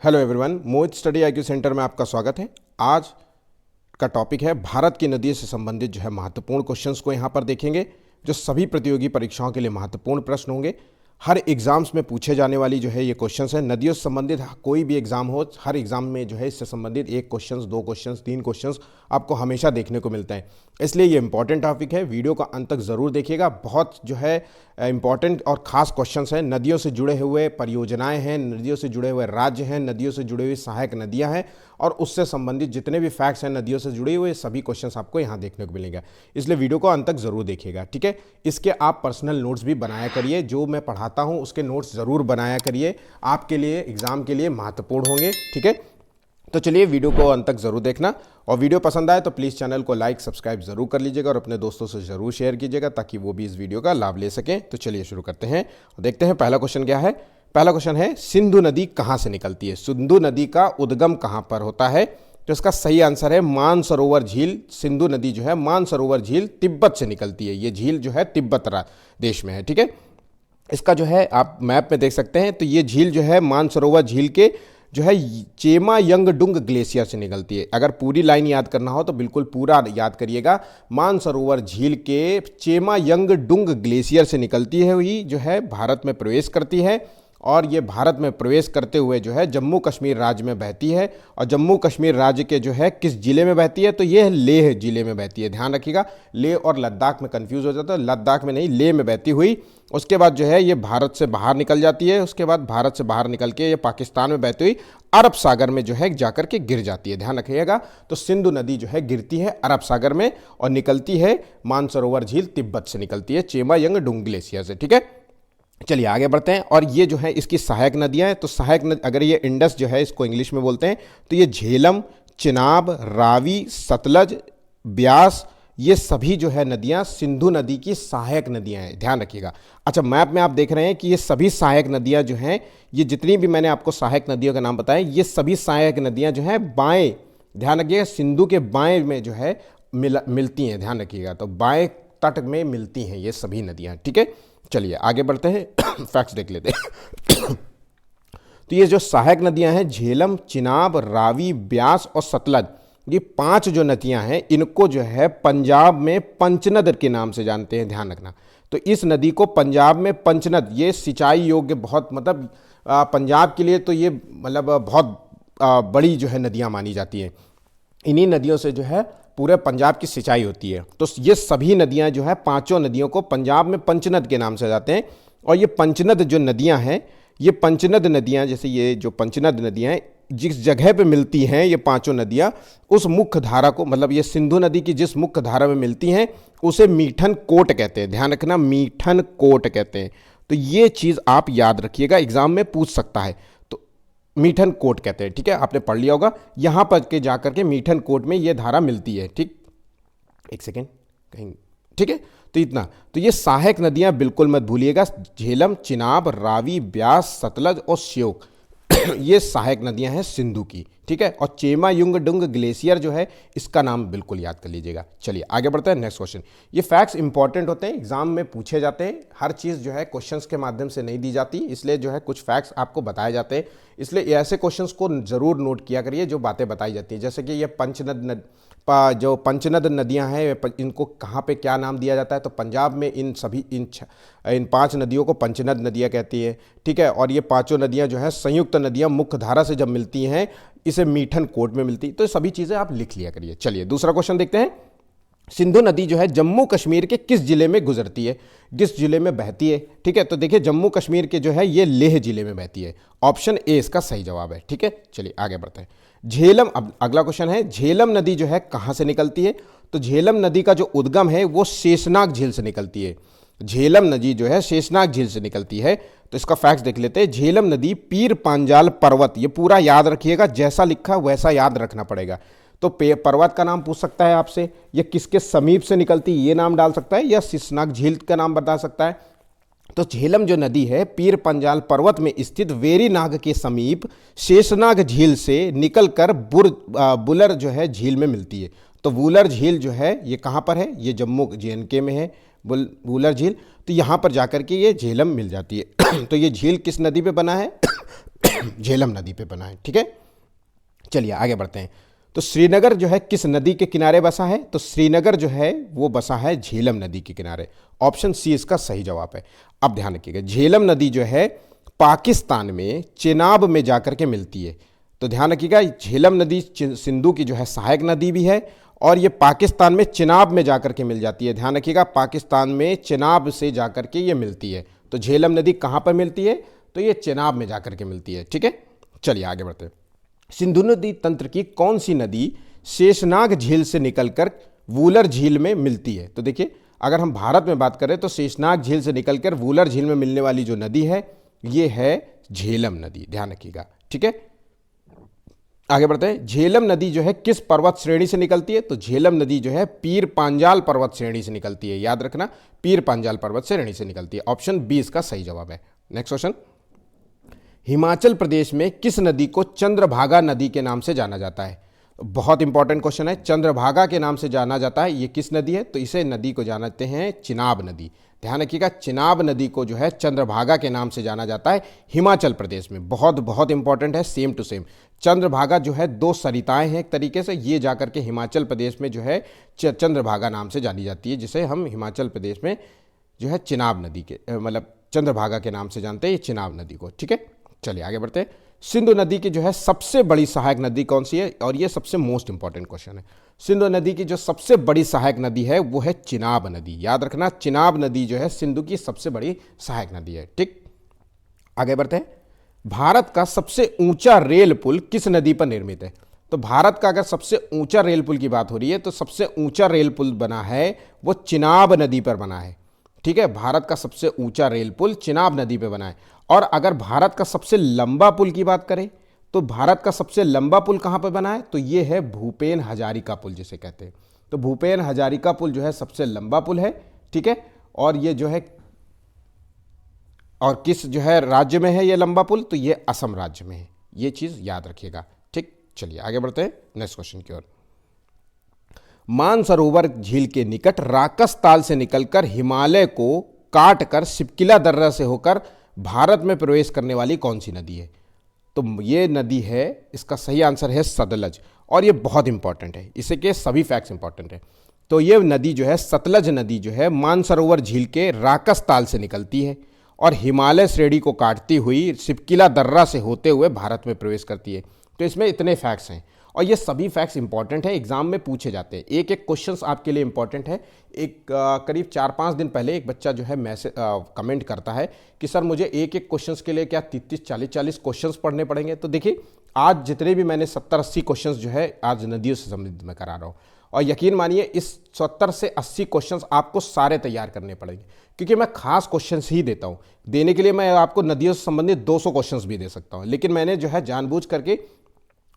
Hello everyone, मोहित study IQ centre में आपका स्वागत है। आज का टॉपिक है भारत की नदियों से संबंधित जो है महत्वपूर्ण क्वेश्चंस को यहाँ पर देखेंगे, जो सभी प्रतियोगी परीक्षाओं के लिए महत्वपूर्ण प्रश्न होंगे। हर एग्जाम्स में पूछे जाने वाली जो है ये क्वेश्चंस है। नदियों से संबंधित कोई भी एग्जाम हो, हर एग्जाम में जो है इससे संबंधित एक क्वेश्चंस, दो क्वेश्चंस, तीन क्वेश्चंस आपको हमेशा देखने को मिलते हैं। इसलिए ये इंपॉर्टेंट टॉपिक है, वीडियो का अंत तक जरूर देखिएगा। बहुत जो है इंपॉर्टेंट और खास क्वेश्चंस हैं। नदियों से जुड़े हुए परियोजनाएं हैं, नदियों से जुड़े हुए राज्य हैं, नदियों से जुड़े हुए सहायक नदियां हैं और उससे संबंधित जितने भी फैक्ट्स हैं नदियों से जुड़े हुए सभी क्वेश्चंस आपको यहाँ देखने को मिलेंगे। इसलिए वीडियो को अंत तक जरूर देखिएगा, ठीक है। इसके आप पर्सनल नोट्स भी बनाया करिए, जो मैं पढ़ाता हूँ उसके नोट्स जरूर बनाया करिए, आपके लिए एग्जाम के लिए महत्वपूर्ण होंगे, ठीक है। तो चलिए वीडियो को अंत तक जरूर देखना, और वीडियो पसंद आए तो प्लीज़ चैनल को लाइक सब्सक्राइब जरूर कर लीजिएगा और अपने दोस्तों से जरूर शेयर कीजिएगा ताकि वो भी इस वीडियो का लाभ ले सकें। तो चलिए शुरू करते हैं और देखते हैं पहला क्वेश्चन क्या है। पहला क्वेश्चन है, सिंधु नदी कहाँ से निकलती है? सिंधु नदी का उद्गम कहाँ पर होता है? तो इसका सही आंसर है मानसरोवर झील। सिंधु नदी जो है मानसरोवर झील तिब्बत से निकलती है। ये झील जो है तिब्बत देश में है, ठीक है। इसका जो है आप मैप में देख सकते हैं, तो ये झील जो है मानसरोवर झील के जो है चेमा यंगडुंग ग्लेशियर से निकलती है। अगर पूरी लाइन याद करना हो तो बिल्कुल पूरा याद करिएगा। मानसरोवर झील के चेमा यंगडुंग ग्लेशियर से निकलती है, हुई जो है भारत में प्रवेश करती है, और ये भारत में प्रवेश करते हुए जो है जम्मू कश्मीर राज्य में बहती है। और जम्मू कश्मीर राज्य के जो है किस जिले में बहती है? तो ये लेह जिले में बहती है। ध्यान रखिएगा, लेह और लद्दाख में कंफ्यूज हो जाता है, लद्दाख में नहीं, लेह में बहती हुई उसके बाद जो है ये भारत से बाहर निकल जाती है। उसके बाद भारत से बाहर निकल के ये पाकिस्तान में बहती हुई अरब सागर में जो है जाकर के गिर जाती है। ध्यान रखिएगा, तो सिंधु नदी जो है गिरती है अरब सागर में और निकलती है मानसरोवर झील तिब्बत से निकलती है, चेमा यंगडुंग ग्लेशियर से, ठीक है। चलिए आगे बढ़ते हैं। और ये जो है इसकी सहायक नदियां हैं। तो सहायक नदी, अगर ये इंडस जो है इसको इंग्लिश में बोलते हैं, तो ये झेलम, चिनाब, रावी, सतलज, ब्यास, ये सभी जो है नदियां सिंधु नदी की सहायक नदियां हैं। ध्यान रखिएगा। अच्छा, मैप में आप देख रहे हैं कि ये सभी सहायक नदियां जो हैं, ये जितनी भी मैंने आपको सहायक नदियों का नाम बताया, ये सभी सहायक नदियां जो हैं बाएं, ध्यान रखिएगा, सिंधु के बाएं में जो है मिलती हैं। ध्यान रखिएगा, तो बाएं तट में मिलती हैं ये सभी नदियां, ठीक है। चलिए आगे बढ़ते हैं, फैक्ट्स देख लेते हैं। तो ये जो सहायक नदियां हैं झेलम, चिनाब, रावी, ब्यास और सतलज, ये पांच जो नदियां हैं इनको जो है पंजाब में पंचनद के नाम से जानते हैं। ध्यान रखना, तो इस नदी को पंजाब में पंचनद, ये सिंचाई योग्य बहुत, मतलब पंजाब के लिए तो ये मतलब बहुत बड़ी जो है नदियां मानी जाती हैं। इन्हीं नदियों से जो है पूरे पंजाब की सिंचाई होती है। तो ये सभी नदियां जो है, पांचों नदियों को पंजाब में पंचनद के नाम से जाते हैं। और ये पंचनद जो नदियां हैं, ये पंचनद नदियां, जैसे ये जो पंचनद नदियां हैं, जिस जगह पे मिलती हैं ये पांचों नदियां, उस मुख्य धारा को, मतलब ये सिंधु नदी की जिस मुख्य धारा में मिलती हैं उसे मीठन कोट कहते हैं। ध्यान रखना, मीठन कोट कहते हैं। तो ये चीज़ आप याद रखिएगा, एग्जाम में पूछ सकता है। मीठन कोट कहते हैं, ठीक है, आपने पढ़ लिया होगा। यहां पर के जाकर के मीठन कोट में ये धारा मिलती है, ठीक। एक सेकेंड कहीं, ठीक है। तो इतना, तो ये सहायक नदियां बिल्कुल मत भूलिएगा, झेलम, चिनाब, रावी, ब्यास, सतलज और श्योक, ये सहायक नदियां हैं सिंधु की, ठीक है। और चेमा युंगडुंग ग्लेशियर जो है इसका नाम बिल्कुल याद कर लीजिएगा। चलिए आगे बढ़ते हैं, नेक्स्ट क्वेश्चन। ये फैक्ट्स इंपॉर्टेंट होते हैं, एग्जाम में पूछे जाते हैं। हर चीज़ जो है क्वेश्चंस के माध्यम से नहीं दी जाती, इसलिए जो है कुछ फैक्ट्स आपको बताए जाते हैं। इसलिए ऐसे क्वेश्चंस को जरूर नोट किया करिए जो बातें बताई जाती है। जैसे कि ये जो पंचनद नदियां हैं, इनको कहाँ पे क्या नाम दिया जाता है? तो पंजाब में इन सभी इन पांच नदियों को पंचनद नदियां कहती है, ठीक है। और ये पांचों नदियां जो है संयुक्त नदियां मुख्य धारा से जब मिलती हैं इसे मीठन कोट में मिलती, तो सभी चीज़ें आप लिख लिया करिए। चलिए दूसरा क्वेश्चन देखते हैं। सिंधु नदी जो है जम्मू कश्मीर के किस जिले में गुजरती है, किस जिले में बहती है? ठीक है, तो देखिए जम्मू कश्मीर के जो है ये लेह जिले में बहती है। ऑप्शन ए इसका सही जवाब है, ठीक है। चलिए आगे बढ़ते हैं। झेलम, अब अगला क्वेश्चन है, झेलम नदी जो है कहाँ से निकलती है? तो झेलम नदी का जो उद्गम है वो शेषनाग झील से निकलती है। झेलम नदी जो है शेषनाग झील से निकलती है। तो इसका फैक्ट्स देख लेते हैं। झेलम नदी पीर पांजाल पर्वत, ये पूरा याद रखिएगा, जैसा लिखा वैसा याद रखना पड़ेगा। तो पर्वत का नाम पूछ सकता है आपसे, या किसके समीप से निकलती ये नाम डाल सकता है, या शेषनाग झील का नाम बता सकता है। तो झेलम जो नदी है पीर पंजाल पर्वत में स्थित वेरीनाग के समीप शेषनाग झील से निकलकर बुलर जो है झील में मिलती है। तो वुलर झील जो है ये कहाँ पर है? ये जम्मू JNK में है वुलर झील। तो यहाँ पर जाकर के ये झेलम मिल जाती है। तो ये झील किस नदी पे बना है? झेलम नदी पे बना है। ठीक है, चलिए आगे बढ़ते हैं। तो श्रीनगर जो है किस नदी के किनारे बसा है? तो श्रीनगर जो है वो बसा है झेलम नदी के किनारे। ऑप्शन सी इसका सही जवाब है। अब ध्यान रखिएगा, झेलम नदी जो है पाकिस्तान में चेनाब में जाकर के मिलती है। तो ध्यान रखिएगा, झेलम नदी सिंधु की जो है सहायक नदी भी है और ये पाकिस्तान में चिनाब में जाकर के मिल जाती है। ध्यान रखिएगा, पाकिस्तान में चिनाब से जाकर के ये मिलती है। तो झेलम नदी कहाँ पर मिलती है? तो ये चिनाब में जाकर के मिलती है। ठीक है, चलिए आगे बढ़ते हैं। सिंधु नदी तंत्र की कौन सी नदी शेषनाग झील से निकलकर वूलर झील में मिलती है? तो देखिए, अगर हम भारत में बात करें तो शेषनाग झील से निकलकर वूलर झील में मिलने वाली जो नदी है ये है झेलम नदी। ध्यान रखिएगा। ठीक है, आगे बढ़ते हैं। झेलम नदी जो है किस पर्वत श्रेणी से निकलती है? तो झेलम नदी जो है पीर पांजाल पर्वत श्रेणी से निकलती है। याद रखना, पीर पांजाल पर्वत श्रेणी से निकलती है। ऑप्शन बी इसका सही जवाब है। नेक्स्ट क्वेश्चन, हिमाचल प्रदेश में किस नदी को चंद्रभागा नदी के नाम से जाना जाता है? बहुत इंपॉर्टेंट क्वेश्चन है। चंद्रभागा के नाम से जाना जाता है, ये किस नदी है? तो इसे नदी को जानते हैं चिनाब नदी। ध्यान रखिएगा, चिनाब नदी को जो है चंद्रभागा के नाम से जाना जाता है हिमाचल प्रदेश में। बहुत बहुत इंपॉर्टेंट है, सेम टू सेम। चंद्रभागा जो है दो सरिताएं हैं एक तरीके से, ये जाकर के हिमाचल प्रदेश में जो है चंद्रभागा नाम से जानी जाती है, जिसे हम हिमाचल प्रदेश में जो है चिनाब नदी के मतलब चंद्रभागा के नाम से जानते हैं ये चिनाब नदी को। ठीक है, चलिए आगे बढ़ते हैं। सिंधु नदी की जो है सबसे बड़ी सहायक नदी कौन सी है? और ये सबसे मोस्ट इंपॉर्टेंट क्वेश्चन है। सिंधु नदी की जो सबसे बड़ी सहायक नदी है वो है चिनाब नदी। याद रखना, चिनाब नदी जो है सिंधु की सबसे बड़ी सहायक नदी है। ठीक, आगे बढ़ते हैं। भारत का सबसे ऊंचा रेल पुल किस नदी पर निर्मित है? तो भारत का अगर सबसे ऊंचा रेल पुल की बात हो रही है तो सबसे ऊंचा रेल पुल बना है वो चिनाब नदी पर बना है। ठीक है, भारत का सबसे ऊंचा रेल पुल चिनाब नदी पे बना है। और अगर भारत का सबसे लंबा पुल की बात करें तो भारत का सबसे लंबा पुल कहां पर बना है? तो ये है भूपेन हजारिका पुल जिसे कहते हैं। तो भूपेन हजारिका पुल जो है सबसे लंबा पुल है। ठीक है, और ये जो है और किस जो है राज्य में है ये लंबा पुल? तो ये असम राज्य में है। ये चीज याद रखिएगा। ठीक, चलिए आगे बढ़ते हैं नेक्स्ट क्वेश्चन की ओर। मानसरोवर झील के निकट राकस ताल से निकलकर हिमालय को काटकर सिपकिला दर्रा से होकर भारत में प्रवेश करने वाली कौन सी नदी है? तो ये नदी है, इसका सही आंसर है सतलज। और ये बहुत इंपॉर्टेंट है, इसे के सभी फैक्ट्स इंपॉर्टेंट है। तो ये नदी जो है सतलज नदी जो है मानसरोवर झील के राकस ताल से निकलती है और हिमालय श्रेणी को काटती हुई सिपकिला दर्रा से होते हुए भारत में प्रवेश करती है। तो इसमें इतने फैक्ट्स हैं और ये सभी फैक्ट्स इंपॉर्टेंट है, एग्जाम में पूछे जाते हैं। एक एक क्वेश्चंस आपके लिए इंपॉर्टेंट है। एक करीब 4-5 दिन पहले एक बच्चा जो है मैसेज कमेंट करता है कि सर मुझे एक एक क्वेश्चंस के लिए क्या 30-40 क्वेश्चंस पढ़ने पड़ेंगे? तो देखिए, आज जितने भी मैंने 70-80 क्वेश्चंस जो है आज नदियों से संबंधित मैं करा रहा हूँ और यकीन मानिए इस 70 से 80 क्वेश्चंस आपको सारे तैयार करने पड़ेंगे, क्योंकि मैं खास क्वेश्चंस ही देता हूँ। देने के लिए मैं आपको नदियों से संबंधित 200 क्वेश्चंस भी दे सकता हूँ, लेकिन मैंने जो है जानबूझ करके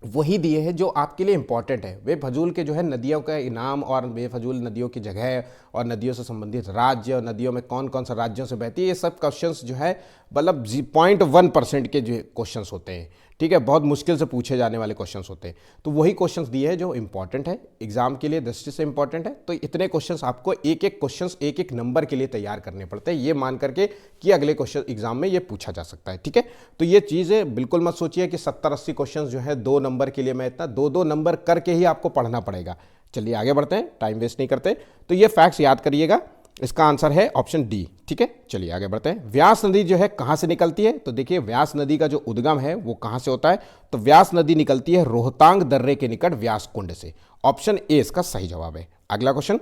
वही दिए हैं जो आपके लिए इंपॉर्टेंट है। बेफजूल के जो है नदियों का इनाम और बेफजूल नदियों की जगह और नदियों से संबंधित राज्य और नदियों में कौन कौन सा राज्यों से बहती है, ये सब क्वेश्चंस जो है मतलब 0.1% के जो क्वेश्चंस होते हैं। ठीक है, बहुत मुश्किल से पूछे जाने वाले क्वेश्चंस होते हैं। तो वही क्वेश्चंस दिए हैं जो इंपॉर्टेंट है, एग्जाम के लिए दृष्टि से इंपॉर्टेंट है। तो इतने क्वेश्चंस आपको एक एक क्वेश्चंस एक एक नंबर के लिए तैयार करने पड़ते हैं, ये मान करके कि अगले क्वेश्चन एग्जाम में ये पूछा जा सकता है। ठीक है, तो ये चीज़ें बिल्कुल मत सोचिए कि 70-80 क्वेश्चन जो है 2 नंबर के लिए मैं इतना 2-2 नंबर करके ही आपको पढ़ना पड़ेगा। चलिए आगे बढ़ते हैं, टाइम वेस्ट नहीं करते। तो ये फैक्ट्स याद करिएगा, इसका आंसर है ऑप्शन डी। ठीक है, चलिए आगे बढ़ते हैं। व्यास नदी जो है कहां से निकलती है? तो देखिए, व्यास नदी का जो उद्गम है वो कहां से होता है? तो व्यास नदी निकलती है रोहतांग दर्रे के निकट व्यास कुंड से। ऑप्शन ए इसका सही जवाब है। अगला क्वेश्चन,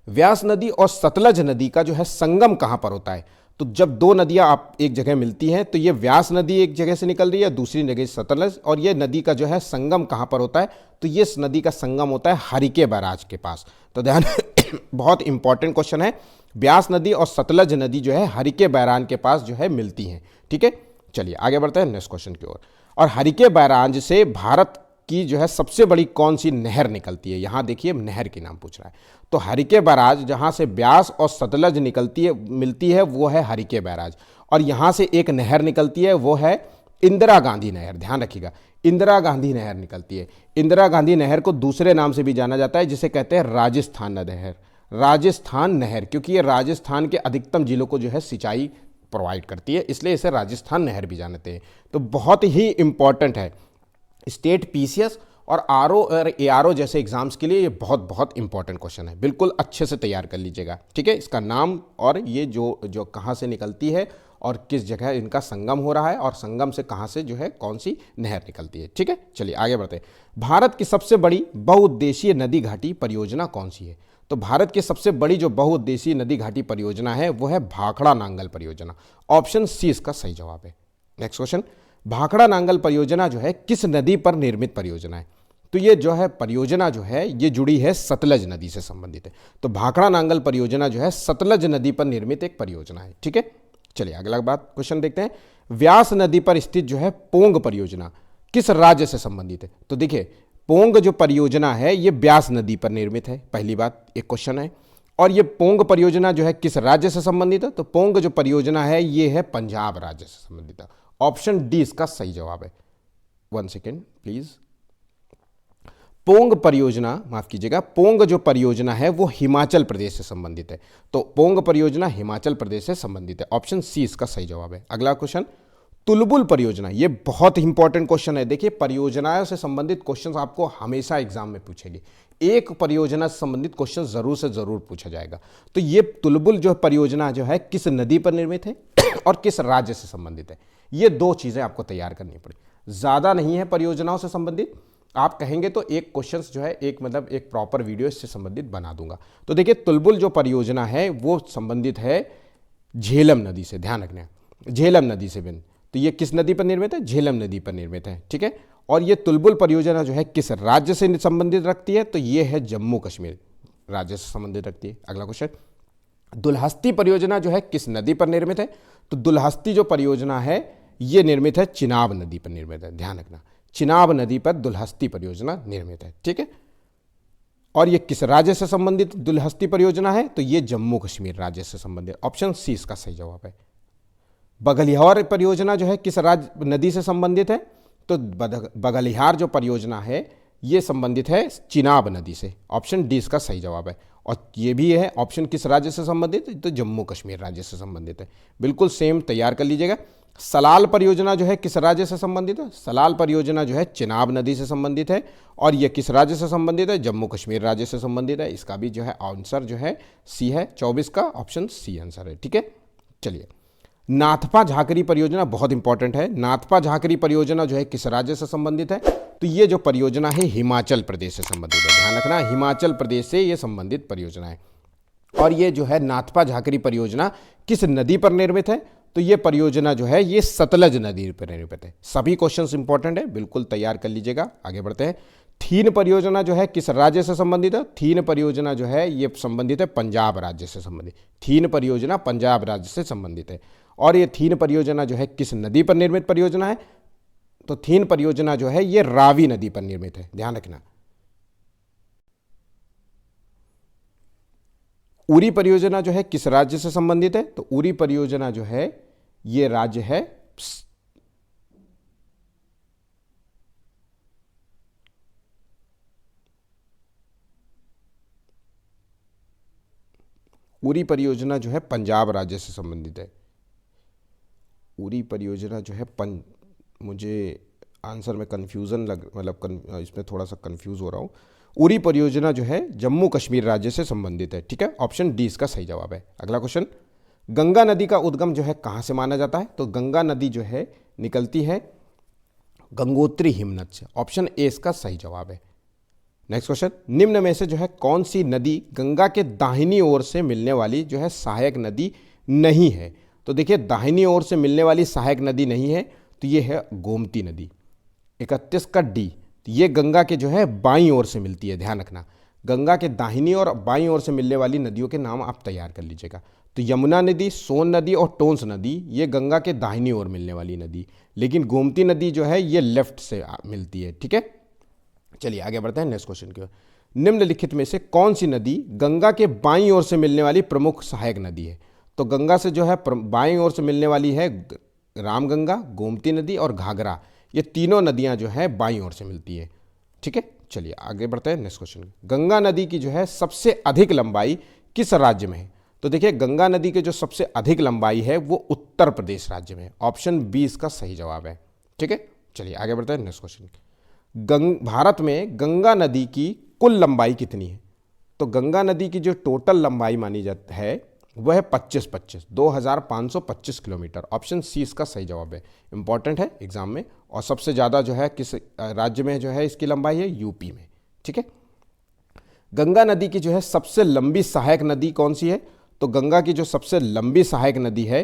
व्यास नदी और सतलज नदी का जो है संगम कहां पर होता है? तो जब 2 नदियां आप एक जगह मिलती हैं तो ये व्यास नदी एक जगह से निकल रही है, दूसरी जगह सतलज, और ये नदी का जो है संगम कहां पर होता है? तो ये नदी का संगम होता है हरिके बैराज के पास। तो ध्यान बहुत इंपॉर्टेंट क्वेश्चन है। व्यास नदी और सतलज नदी जो है हरिके बैराज के पास जो है मिलती हैं। ठीक है, चलिए आगे बढ़ते हैं नेक्स्ट क्वेश्चन की ओर। और हरिके बैराज से भारत की जो है सबसे बड़ी कौन सी नहर निकलती है? यहां देखिए नहर के नाम पूछ रहा है। तो हरिके बैराज जहां से ब्यास और सतलज निकलती है मिलती है वो है हरिके बैराज, और यहां से एक नहर निकलती है वो है इंदिरा गांधी नहर। ध्यान रखिएगा, इंदिरा गांधी नहर निकलती है। इंदिरा गांधी नहर को दूसरे नाम से भी जाना जाता है जिसे कहते हैं राजस्थान नहर। राजस्थान नहर, क्योंकि ये राजस्थान के अधिकतम जिलों को जो है सिंचाई प्रोवाइड करती है, इसलिए इसे राजस्थान नहर भी जानते हैं। तो बहुत ही इंपॉर्टेंट है। स्टेट पीसीएस और आरओ और एआरओ जैसे एग्जाम्स के लिए ये बहुत बहुत इंपॉर्टेंट क्वेश्चन है, बिल्कुल अच्छे से तैयार कर लीजिएगा, ठीक है। इसका नाम और ये जो जो कहाँ से निकलती है और किस जगह इनका संगम हो रहा है और संगम से कहाँ से जो है कौन सी नहर निकलती है, ठीक है। चलिए आगे बढ़ते हैं। भारत की सबसे बड़ी बहुउद्देशीय नदी घाटी परियोजना कौन सी है? तो भारत की सबसे बड़ी जो बहुउद्देशीय नदी घाटी परियोजना है वो है भाखड़ा नांगल परियोजना। ऑप्शन सी इसका सही जवाब है। नेक्स्ट क्वेश्चन, भाखड़ा नांगल परियोजना जो है किस नदी पर निर्मित परियोजना है? तो ये जो है परियोजना जो है ये जुड़ी है सतलज नदी से संबंधित है। तो भाखड़ा नांगल परियोजना जो है सतलज नदी पर निर्मित एक परियोजना है, ठीक है। चलिए अगला बात क्वेश्चन देखते हैं। व्यास नदी पर स्थित जो है पोंग परियोजना किस राज्य से संबंधित है? तो देखिए पोंग जो परियोजना है ये ब्यास नदी पर निर्मित है, पहली बात एक क्वेश्चन है। और ये पोंग परियोजना जो है किस राज्य से संबंधित है? तो पोंग जो परियोजना है ये है पंजाब राज्य से संबंधित है। ऑप्शन डी इसका सही जवाब है। 1 सेकेंड प्लीज। पोंग परियोजना, माफ कीजिएगा, पोंग जो परियोजना है वो हिमाचल प्रदेश से संबंधित है। तो पोंग परियोजना हिमाचल प्रदेश से संबंधित है। ऑप्शन सी इसका सही जवाब है। अगला क्वेश्चन, तुलबुल परियोजना, ये बहुत इंपॉर्टेंट क्वेश्चन है। देखिए परियोजनाओं से संबंधित क्वेश्चन आपको हमेशा एग्जाम में पूछेंगे, एक परियोजना से संबंधित क्वेश्चन जरूर से जरूर पूछा जाएगा। तो ये तुलबुल जो परियोजना जो है किस नदी पर निर्मित है और किस राज्य से संबंधित है? ये दो चीजें आपको तैयार करनी पड़ी, ज्यादा नहीं है परियोजनाओं से संबंधित। आप कहेंगे तो एक क्वेश्चन जो है एक मतलब एक प्रॉपर वीडियो इससे संबंधित बना दूंगा। तो देखिए तुलबुल जो परियोजना है वो संबंधित है झेलम नदी से, ध्यान रखना, झेलम नदी से बिन। तो ये किस नदी पर निर्मित है? झेलम नदी पर निर्मित है, ठीक है। और ये तुलबुल परियोजना जो है किस राज्य से संबंधित रखती है? तो ये है जम्मू कश्मीर राज्य से संबंधित रखती है। अगला क्वेश्चन, दुल्हस्ती परियोजना जो है किस नदी पर निर्मित है? तो दुल्हस्ती जो परियोजना है ये निर्मित है चिनाब नदी पर निर्मित है, ध्यान रखना, चिनाब नदी पर दुल्हस्ती परियोजना निर्मित है, ठीक है। और ये किस राज्य से संबंधित दुल्हस्ती परियोजना है? तो ये जम्मू कश्मीर राज्य से संबंधित। ऑप्शन सी इसका सही जवाब है। बगलिहार परियोजना जो है किस राज्य नदी से संबंधित है? तो बगलिहार जो परियोजना है ये संबंधित है चिनाब नदी से। ऑप्शन डी इसका सही जवाब है। और ये भी है ऑप्शन किस राज्य से संबंधित है? तो जम्मू कश्मीर राज्य से संबंधित है, बिल्कुल सेम तैयार कर लीजिएगा। सलाल परियोजना जो है किस राज्य से संबंधित है? सलाल परियोजना जो है चिनाब नदी से संबंधित है। और यह किस राज्य से संबंधित है? जम्मू कश्मीर राज्य से संबंधित है। इसका भी जो है आंसर जो है सी है, 24 का ऑप्शन सी आंसर है, ठीक है। चलिए, नाथपा झाकरी परियोजना बहुत इंपॉर्टेंट है। नाथपा झाकरी परियोजना जो है किस राज्य से संबंधित है? तो ये जो परियोजना है हिमाचल प्रदेश से संबंधित है, ध्यान रखना, हिमाचल प्रदेश से ये संबंधित परियोजना है। और ये जो है नाथपा झाकरी परियोजना किस नदी पर निर्मित है? तो ये परियोजना जो है ये सतलज नदी पर निर्मित है। सभी क्वेश्चंस इंपॉर्टेंट है, बिल्कुल तैयार कर लीजिएगा। आगे बढ़ते हैं। थीन परियोजना जो है किस राज्य से संबंधित है? थीन परियोजना जो है ये संबंधित है पंजाब राज्य से संबंधित। थीन परियोजना पंजाब राज्य से संबंधित है। और ये थीन परियोजना जो है किस नदी पर निर्मित परियोजना है? तो थीन परियोजना जो है ये रावी नदी पर निर्मित है, ध्यान रखना। उरी परियोजना जो है किस राज्य से संबंधित है? तो उरी परियोजना जो है ये राज्य है उरी परियोजना जो है पंजाब राज्य से संबंधित है। उरी परियोजना जो है मुझे आंसर में कन्फ्यूज़न मतलब इसमें थोड़ा सा कंफ्यूज हो रहा हूँ। उरी परियोजना जो है जम्मू कश्मीर राज्य से संबंधित है, ठीक है। ऑप्शन डी इसका सही जवाब है। अगला क्वेश्चन, गंगा नदी का उद्गम जो है कहाँ से माना जाता है? तो गंगा नदी जो है निकलती है गंगोत्री हिमनद से। ऑप्शन ए इसका सही जवाब है। नेक्स्ट क्वेश्चन, निम्न में से जो है कौन सी नदी गंगा के दाहिनी ओर से मिलने वाली जो है सहायक नदी नहीं है? तो देखिए दाहिनी ओर से मिलने वाली सहायक नदी नहीं है तो ये है गोमती नदी। 31 का डी, ये गंगा के जो है बाईं ओर से मिलती है, ध्यान रखना। गंगा के दाहिनी और बाईं ओर से मिलने वाली नदियों के नाम आप तैयार कर लीजिएगा। तो यमुना नदी, सोन नदी और टोंस नदी ये गंगा के दाहिनी ओर मिलने वाली नदी, लेकिन गोमती नदी जो है ये लेफ्ट से मिलती है, ठीक है। चलिए आगे बढ़ते हैं नेक्स्ट क्वेश्चन की ओर। निम्नलिखित में से कौन सी नदी गंगा के बाईं ओर से मिलने वाली प्रमुख सहायक नदी है? तो गंगा से जो है बाईं ओर से मिलने वाली है रामगंगा, गोमती नदी और घाघरा। ये तीनों नदियां जो है बाईं ओर से मिलती है, ठीक है। चलिए आगे बढ़ते हैं नेक्स्ट क्वेश्चन। गंगा नदी की जो है सबसे अधिक लंबाई किस राज्य में है? तो तो देखिए गंगा नदी के जो सबसे अधिक लंबाई है वो उत्तर प्रदेश राज्य में है। ऑप्शन बी इसका सही जवाब है। ठीक है, चलिए आगे बढ़ते हैं नेक्स्ट क्वेश्चन। भारत में गंगा नदी की कुल लंबाई कितनी है? तो गंगा नदी की जो टोटल लंबाई मानी जाती है वह है 2525 किलोमीटर। ऑप्शन सी इसका सही जवाब है। इंपॉर्टेंट है एग्जाम में। और सबसे ज़्यादा जो है किस राज्य में जो है इसकी लंबाई है? यूपी में। ठीक है, गंगा नदी की जो है सबसे लंबी सहायक नदी कौन सी है? तो गंगा की जो सबसे लंबी सहायक नदी है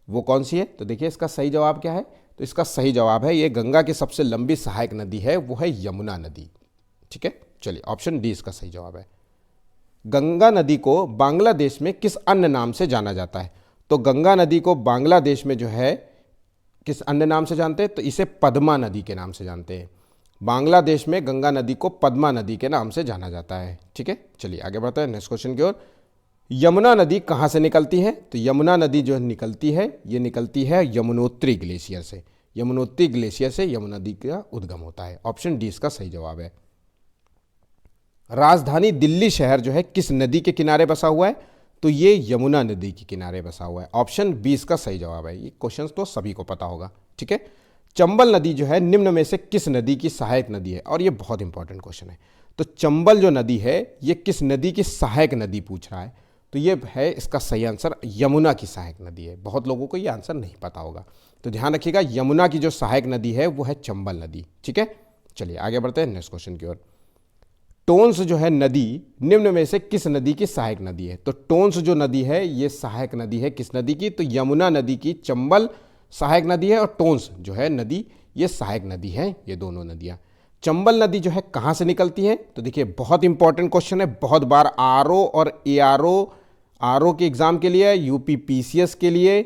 वो कौन सी है? तो देखिए इसका सही जवाब क्या है? तो इसका सही जवाब है, ये गंगा की सबसे लंबी सहायक नदी है वो है यमुना नदी। ठीक है, चलिए ऑप्शन डी इसका सही जवाब है। गंगा नदी को बांग्लादेश में किस अन्य नाम से जाना जाता है? तो गंगा नदी को बांग्लादेश में जो है किस अन्य नाम से जानते हैं? तो इसे पद्मा नदी के नाम से जानते हैं। बांग्लादेश में गंगा नदी को पद्मा नदी के नाम से जाना जाता है। ठीक है, चलिए आगे बढ़ते हैं नेक्स्ट क्वेश्चन की ओर। यमुना नदी कहाँ से निकलती है? तो यमुना नदी जो निकलती है ये निकलती है यमुनोत्री ग्लेशियर से। यमुनोत्री ग्लेशियर से यमुना नदी का उद्गम होता है। ऑप्शन डी इसका सही जवाब है। राजधानी दिल्ली शहर जो है किस नदी के किनारे बसा हुआ है? तो ये यमुना नदी के किनारे बसा हुआ है। ऑप्शन बी इसका सही जवाब है। ये क्वेश्चन तो सभी को पता होगा। ठीक है, चंबल नदी जो है निम्न में से किस नदी की सहायक नदी है? और ये बहुत इंपॉर्टेंट क्वेश्चन है। तो चंबल जो नदी है ये किस नदी की सहायक नदी पूछ रहा है? तो ये है इसका सही आंसर यमुना की सहायक नदी है। बहुत लोगों को ये आंसर नहीं पता होगा, तो ध्यान रखिएगा यमुना की जो सहायक नदी है वो है चंबल नदी। ठीक है, चलिए आगे बढ़ते हैं नेक्स्ट क्वेश्चन की ओर। टोंस जो है नदी निम्न में से किस नदी की सहायक नदी है? तो टोंस जो नदी है ये सहायक नदी है किस नदी की? तो यमुना नदी की। चंबल सहायक नदी है और टोंस जो है नदी ये सहायक नदी है। ये दोनों नदियाँ। चंबल नदी जो है कहाँ से निकलती है? तो देखिए बहुत इंपॉर्टेंट क्वेश्चन है, बहुत बार आरओ और आरओ के एग्जाम के लिए, यूपी पीसीएस के लिए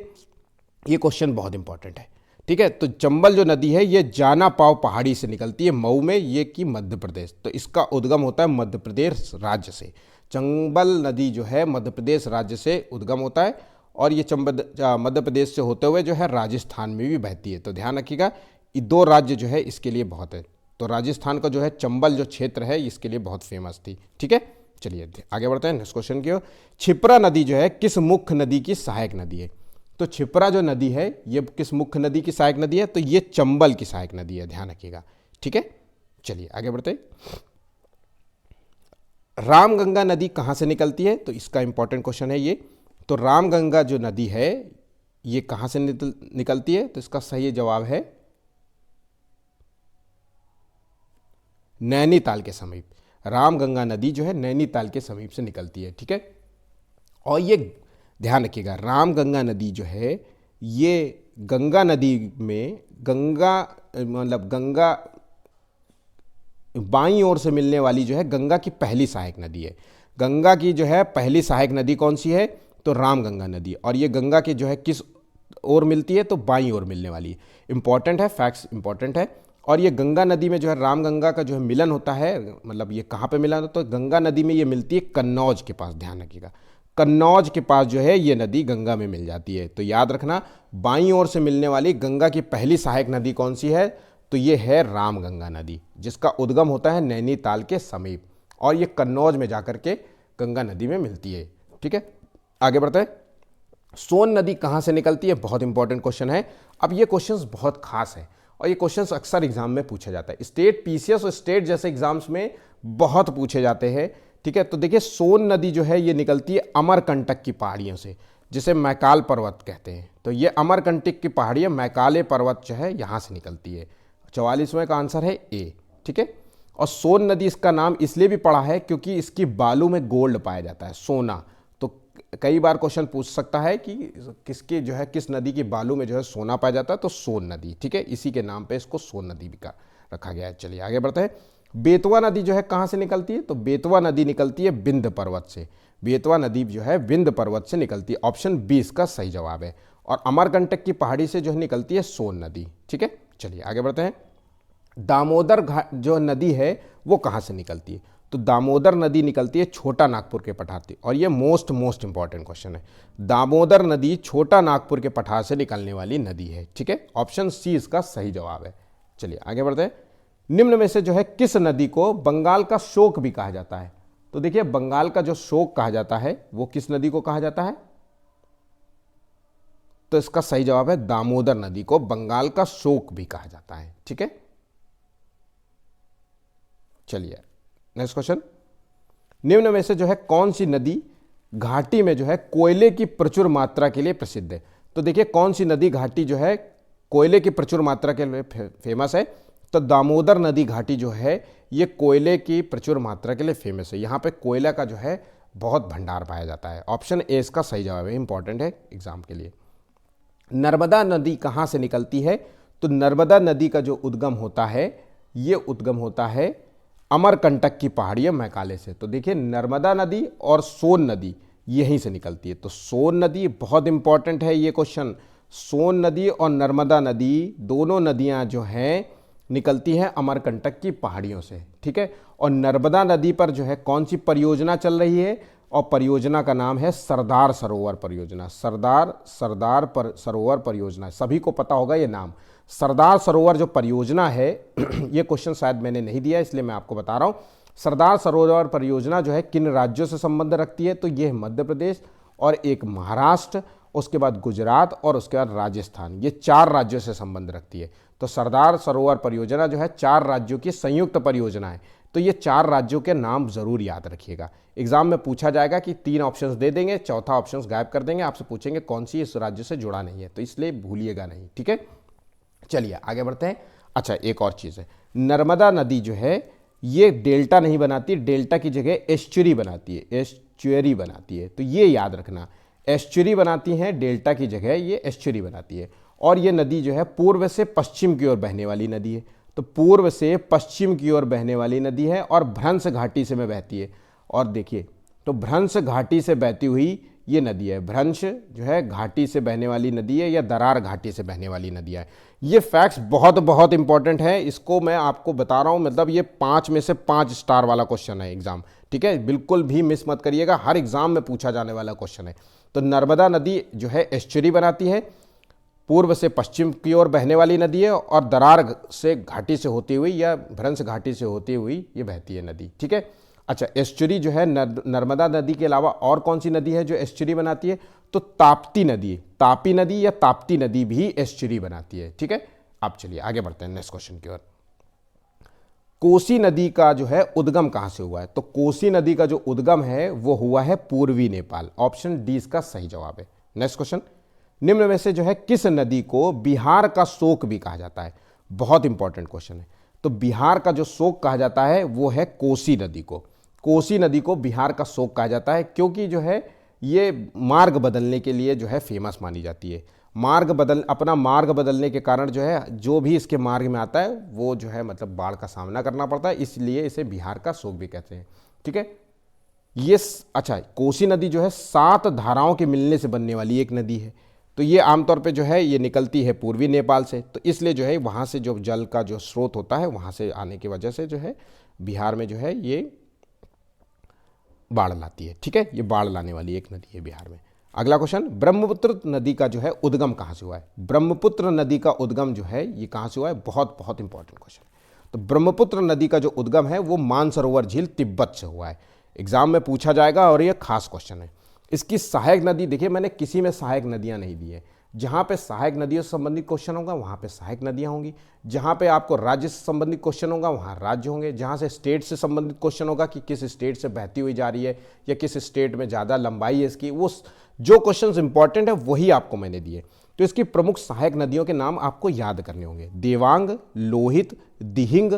ये क्वेश्चन बहुत इंपॉर्टेंट है। ठीक है, तो चंबल जो नदी है ये जाना पाव पहाड़ी से निकलती है मऊ में, ये की मध्य प्रदेश। तो इसका उद्गम होता है मध्य प्रदेश राज्य से। चंबल नदी जो है मध्य प्रदेश राज्य से उद्गम होता है और ये मध्य प्रदेश से होते हुए जो है राजस्थान में भी बहती है। तो ध्यान रखिएगा ये दो राज्य जो है इसके लिए बहुत है। तो राजस्थान का जो है चंबल जो क्षेत्र है इसके लिए बहुत फेमस थी। ठीक है, चलिए आगे बढ़ते हैं नेक्स्ट क्वेश्चन की ओर। क्षिप्रा नदी जो है किस मुख्य नदी की सहायक नदी है? तो क्षिप्रा जो नदी है ये किस मुख्य नदी की सहायक नदी है? तो ये चंबल की सहायक नदी है, ध्यान रखिएगा। ठीक है, चलिए आगे बढ़ते हैं। रामगंगा नदी कहाँ से निकलती है? तो इसका इंपॉर्टेंट क्वेश्चन है ये। तो रामगंगा जो नदी है ये कहाँ से निकलती है? तो इसका सही जवाब है नैनीताल के समीप। रामगंगा नदी जो है नैनीताल के समीप से निकलती है। ठीक है, और ये ध्यान रखिएगा रामगंगा नदी जो है ये गंगा नदी में गंगा बाईं ओर से मिलने वाली जो है गंगा की पहली सहायक नदी है। गंगा की जो है पहली सहायक नदी कौन सी है? तो रामगंगा नदी। और ये गंगा की जो है किस ओर मिलती है? तो बाईं ओर मिलने वाली है। इंपॉर्टेंट है, फैक्ट्स इंपॉर्टेंट है। और ये गंगा नदी में जो है रामगंगा का जो है मिलन होता है, मतलब ये कहाँ पे मिलन होता है? तो गंगा नदी में ये मिलती है कन्नौज के पास। ध्यान रखिएगा कन्नौज के पास जो है ये नदी गंगा में मिल जाती है। तो याद रखना बाईं ओर से मिलने वाली गंगा की पहली सहायक नदी कौन सी है? तो ये है रामगंगा नदी, जिसका उद्गम होता है नैनीताल के समीप और ये कन्नौज में जाकर के गंगा नदी में मिलती है। ठीक है, आगे बढ़ते हैं। सोन नदी कहाँ से निकलती है? बहुत इंपॉर्टेंट क्वेश्चन है। अब ये क्वेश्चंस बहुत खास है और ये क्वेश्चंस अक्सर एग्जाम में पूछा जाता है। स्टेट पीसीएस और स्टेट जैसे एग्जाम्स में बहुत पूछे जाते हैं। ठीक है, तो देखिए सोन नदी जो है ये निकलती है अमरकंटक की पहाड़ियों से, जिसे मैकाल पर्वत कहते हैं। तो ये अमरकंटक की पहाड़ियाँ मैकाले पर्वत जो है यहाँ से निकलती है। 44वें का आंसर है ए। ठीक है, और सोन नदी इसका नाम इसलिए भी पड़ा है क्योंकि इसकी बालू में गोल्ड पाया जाता है, सोना। तो कई बार क्वेश्चन पूछ सकता है कि किसके जो है किस नदी की बालू में जो है सोना पाया जाता है? तो सोन नदी। ठीक है, इसी के नाम पे इसको सोन नदी भी रखा गया है। चलिए आगे बढ़ते हैं। बेतवा नदी जो है कहाँ से निकलती है? तो बेतवा नदी निकलती है विंध्य पर्वत से। बेतवा नदी जो है विंध्य पर्वत से निकलती है। ऑप्शन बी इसका सही जवाब है। और अमरकंटक की पहाड़ी से जो है निकलती है सोन नदी। ठीक है, चलिए आगे बढ़ते हैं। दामोदर घाट जो नदी है वो कहाँ से निकलती है? तो दामोदर नदी निकलती है छोटा नागपुर के पठार से। और ये मोस्ट इंपॉर्टेंट क्वेश्चन है। दामोदर नदी छोटा नागपुर के पठार से निकलने वाली नदी है। ठीक है, ऑप्शन सी इसका सही जवाब है। चलिए आगे बढ़ते हैं। निम्न में से जो है किस नदी को बंगाल का शोक भी कहा जाता है? तो देखिए बंगाल का जो शोक कहा जाता है वो किस नदी को कहा जाता है? तो इसका सही जवाब है दामोदर नदी को बंगाल का शोक भी कहा जाता है। ठीक है, चलिए नेक्स्ट क्वेश्चन। निम्न में से जो है कौन सी नदी घाटी में जो है कोयले की प्रचुर मात्रा के लिए प्रसिद्ध है? तो देखिए कौन सी नदी घाटी जो है कोयले की प्रचुर मात्रा के लिए फेमस है? तो दामोदर नदी घाटी जो है ये कोयले की प्रचुर मात्रा के लिए फेमस है। यहाँ पे कोयला का जो है बहुत भंडार पाया जाता है। ऑप्शन ए इसका सही जवाब है, इंपॉर्टेंट है एग्जाम के लिए। नर्मदा नदी कहाँ से निकलती है? तो नर्मदा नदी का जो उद्गम होता है ये उद्गम होता है अमरकंटक की पहाड़ियों मैकाले से। तो देखिए नर्मदा नदी और सोन नदी यहीं से निकलती है। तो सोन नदी बहुत इंपॉर्टेंट है ये क्वेश्चन। सोन नदी और नर्मदा नदी दोनों नदियां जो हैं निकलती हैं अमरकंटक की पहाड़ियों से। ठीक है, और नर्मदा नदी पर जो है कौन सी परियोजना चल रही है? और परियोजना का नाम है सरदार सरोवर परियोजना। सरोवर परियोजना, सभी को पता होगा ये नाम। सरदार सरोवर जो परियोजना है ये क्वेश्चन शायद मैंने नहीं दिया इसलिए मैं आपको बता रहा हूँ। सरदार सरोवर परियोजना जो है किन राज्यों से संबंध रखती है? तो ये मध्य प्रदेश और एक महाराष्ट्र, उसके बाद गुजरात और उसके बाद राजस्थान, ये 4 राज्यों से संबंध रखती है। तो सरदार सरोवर परियोजना जो है 4 राज्यों की संयुक्त परियोजना है। तो ये 4 राज्यों के नाम जरूर याद रखिएगा। एग्जाम में पूछा जाएगा कि 3 ऑप्शंस दे देंगे, चौथा ऑप्शंस गायब कर देंगे, आपसे पूछेंगे कौन सी इस राज्य से जुड़ा नहीं है, तो इसलिए भूलिएगा नहीं। ठीक है, चलिए आगे बढ़ते हैं। अच्छा एक और चीज़ है, नर्मदा नदी जो है ये डेल्टा नहीं बनाती, डेल्टा की जगह एस्चुरी बनाती है, एस्चुरी बनाती है। तो ये याद रखना, एस्चुरी बनाती हैं डेल्टा की जगह, ये एस्चुरी बनाती है। और ये नदी जो है पूर्व से पश्चिम की ओर बहने वाली नदी है। तो पूर्व से पश्चिम की ओर बहने वाली नदी है और भ्रंश घाटी से में बहती है। और देखिए तो भ्रंश घाटी से बहती हुई ये नदी है। भ्रंश जो है घाटी से बहने वाली नदी है या दरार घाटी से बहने वाली नदी है। ये फैक्ट्स बहुत बहुत इंपॉर्टेंट है, इसको मैं आपको बता रहा हूँ। मतलब ये 5 में से 5 स्टार वाला क्वेश्चन है एग्जाम। ठीक है, बिल्कुल भी मिस मत करिएगा, हर एग्जाम में पूछा जाने वाला क्वेश्चन है। तो नर्मदा नदी जो है एस्चुरी बनाती है, पूर्व से पश्चिम की ओर बहने वाली नदी है और दरार से घाटी से होती हुई या भ्रंश घाटी से होती हुई ये बहती है नदी। ठीक है, अच्छा एस्चुरी जो है नर्मदा नदी के अलावा और कौन सी नदी है जो एस्चुरी बनाती है? तो ताप्ती नदी, तापी नदी या ताप्ती नदी भी एस्चुरी बनाती है। ठीक है, अब चलिए आगे बढ़ते हैं नेक्स्ट क्वेश्चन की ओर। कोसी नदी का जो है उद्गम कहां से हुआ है? तो कोसी नदी का जो उद्गम है वो हुआ है पूर्वी नेपाल। ऑप्शन डी इसका सही जवाब है। नेक्स्ट क्वेश्चन, निम्न में से जो है किस नदी को बिहार का शोक भी कहा जाता है? बहुत इंपॉर्टेंट क्वेश्चन है। तो बिहार का जो शोक कहा जाता है वो है कोसी नदी को। कोसी नदी को बिहार का शोक कहा जाता है क्योंकि जो है ये मार्ग बदलने के लिए जो है फेमस मानी जाती है। अपना मार्ग बदलने के कारण जो है जो भी इसके मार्ग में आता है वो जो है मतलब बाढ़ का सामना करना पड़ता है, इसलिए इसे बिहार का शोक भी कहते हैं। ठीक है, ये अच्छा कोसी नदी जो है 7 धाराओं के मिलने से बनने वाली एक नदी है। तो ये आमतौर पे जो है ये निकलती है पूर्वी नेपाल से, तो इसलिए जो है वहाँ से जो जल का जो स्रोत होता है वहाँ से आने की वजह से जो है बिहार में जो है ये बाढ़ लाती है। ठीक है, ये बाढ़ लाने वाली एक नदी है बिहार में। अगला क्वेश्चन, ब्रह्मपुत्र नदी का जो है उद्गम कहाँ से हुआ है? ब्रह्मपुत्र नदी का उद्गम जो है ये कहाँ से हुआ है? बहुत बहुत इंपॉर्टेंट क्वेश्चन। तो ब्रह्मपुत्र नदी का जो उद्गम है वो मानसरोवर झील तिब्बत से हुआ है। एग्जाम में पूछा जाएगा और ये खास क्वेश्चन है। इसकी सहायक नदी, देखिए मैंने किसी में सहायक नदियां नहीं दी है। जहाँ पे सहायक नदियों से संबंधित क्वेश्चन होगा वहाँ पे सहायक नदियाँ होंगी, जहाँ पे आपको राज्य से संबंधित क्वेश्चन होगा वहाँ राज्य होंगे, जहाँ से स्टेट से संबंधित क्वेश्चन होगा कि किस स्टेट से बहती हुई जा रही है या किस स्टेट में ज़्यादा लंबाई है इसकी, वो जो क्वेश्चन इंपॉर्टेंट है वही आपको मैंने दिए। तो इसकी प्रमुख सहायक नदियों के नाम आपको याद करने होंगे। देवांग, लोहित, दिहिंग,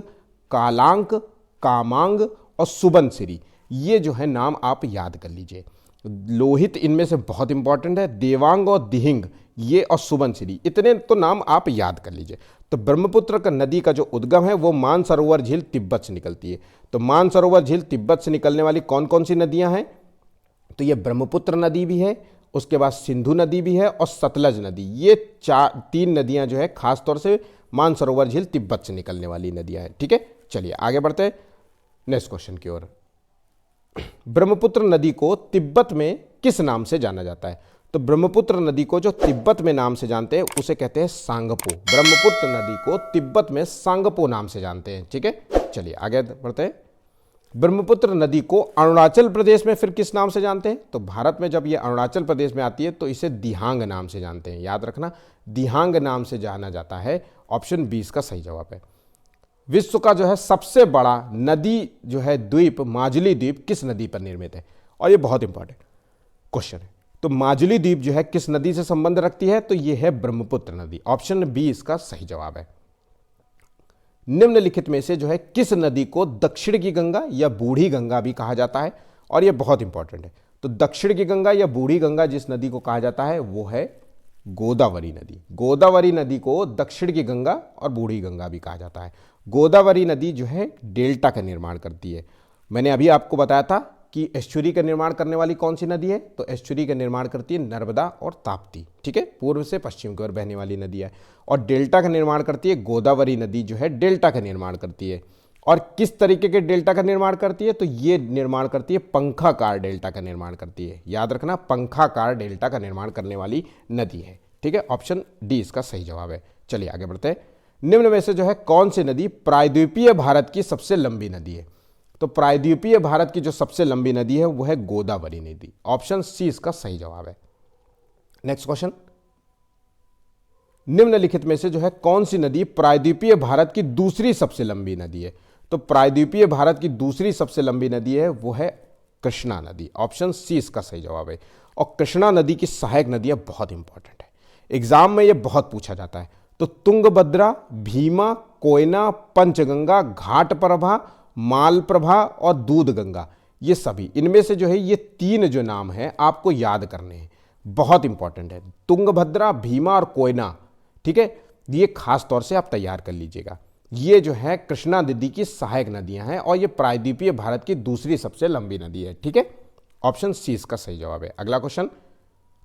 कालांक, कामांग और सुबनसिरी, ये जो है नाम आप याद कर लीजिए। लोहित इनमें से बहुत इंपॉर्टेंट है, देवांग और दिहिंग ये और सुबनसिरी, इतने तो नाम आप याद कर लीजिए। तो ब्रह्मपुत्र का नदी का जो उद्गम है वो मानसरोवर झील तिब्बत से निकलती है। तो मानसरोवर झील तिब्बत से निकलने वाली कौन कौन सी नदियां हैं? तो ये ब्रह्मपुत्र नदी भी है, उसके बाद सिंधु नदी भी है और सतलज नदी, ये 3 नदियां जो है खासतौर से मानसरोवर झील तिब्बत से निकलने वाली नदियां हैं। ठीक है, चलिए आगे बढ़ते हैं नेक्स्ट क्वेश्चन की ओर। ब्रह्मपुत्र नदी को तिब्बत में किस नाम से जाना जाता है? तो ब्रह्मपुत्र नदी को जो तिब्बत में नाम से जानते हैं उसे कहते हैं सांगपो। ब्रह्मपुत्र नदी को तिब्बत में सांगपो नाम से जानते हैं। ठीक है, चलिए आगे बढ़ते हैं। ब्रह्मपुत्र नदी को अरुणाचल प्रदेश में फिर किस नाम से जानते हैं? तो भारत में जब ये अरुणाचल प्रदेश में आती है तो इसे दिहांग नाम से जानते हैं। याद रखना, दिहांग नाम से जाना जाता है। ऑप्शन 20 का सही जवाब है। विश्व का जो है सबसे बड़ा नदी जो है द्वीप माजुली द्वीप किस नदी पर निर्मित है? और ये बहुत इंपॉर्टेंट क्वेश्चन है। तो माजुली द्वीप जो है किस नदी से संबंध रखती है? तो ये है ब्रह्मपुत्र नदी। ऑप्शन 20 का सही जवाब है। निम्नलिखित में से जो है किस नदी को दक्षिण की गंगा या बूढ़ी गंगा भी कहा जाता है? और यह बहुत इंपॉर्टेंट है। तो दक्षिण की गंगा या बूढ़ी गंगा जिस नदी को कहा जाता है वो है गोदावरी नदी। गोदावरी नदी को दक्षिण की गंगा और बूढ़ी गंगा भी कहा जाता है। गोदावरी नदी जो है डेल्टा का निर्माण करती है। मैंने अभी आपको बताया था कि एस्चुरी का निर्माण करने वाली कौन सी नदी है? तो एस्चुरी का निर्माण करती है नर्मदा और ताप्ती। ठीक है, पूर्व से पश्चिम की ओर बहने वाली नदी है। और डेल्टा का निर्माण करती है गोदावरी नदी जो है डेल्टा का निर्माण करती है। और किस तरीके के डेल्टा का निर्माण करती है? तो ये निर्माण करती है पंखाकार डेल्टा का निर्माण करती है। याद रखना, पंखाकार डेल्टा का निर्माण करने वाली नदी है। ठीक है, ऑप्शन डी इसका सही जवाब है। चलिए आगे बढ़ते हैं। निम्न में से जो है कौन सी नदी प्रायद्वीपीय भारत की सबसे लंबी नदी है? तो प्रायद्वीपीय भारत की जो सबसे लंबी नदी है वो है गोदावरी नदी। ऑप्शन सी इसका सही जवाब है। नेक्स्ट क्वेश्चन, निम्नलिखित में से जो है कौन सी नदी प्रायद्वीपीय भारत की दूसरी सबसे लंबी नदी है? तो प्रायद्वीपीय भारत की दूसरी सबसे लंबी नदी है वो है कृष्णा नदी। ऑप्शन सी इसका सही जवाब है। और कृष्णा नदी की सहायक नदियां बहुत इंपॉर्टेंट है, एग्जाम में ये बहुत पूछा जाता है। तो तुंगभद्रा, भीमा, कोयना, पंचगंगा, घाटप्रभा, मालप्रभा और दूधगंगा, ये सभी इनमें से जो है ये तीन जो नाम है आपको याद करने हैं, बहुत इंपॉर्टेंट है। तुंगभद्रा, भीमा और कोयना, ठीक है, ये खास तौर से आप तैयार कर लीजिएगा। ये जो है कृष्णा नदी की सहायक नदियां हैं और ये प्रायद्वीपीय भारत की दूसरी सबसे लंबी नदी है। ठीक है, ऑप्शन सी इसका सही जवाब है। अगला क्वेश्चन,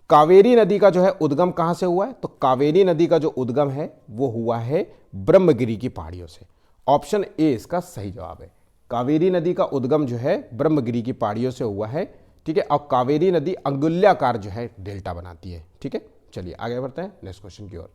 कावेरी नदी का जो है उद्गम कहां से हुआ है? तो कावेरी नदी का जो उद्गम है वो हुआ है ब्रह्मगिरी की पहाड़ियों से। ऑप्शन ए इसका सही जवाब है। कावेरी नदी का उद्गम जो है ब्रह्मगिरी की पहाड़ियों से हुआ है। ठीक है, और कावेरी नदी अंगुल्याकार जो है डेल्टा बनाती है। ठीक है, चलिए आगे बढ़ते हैं नेक्स्ट क्वेश्चन की ओर।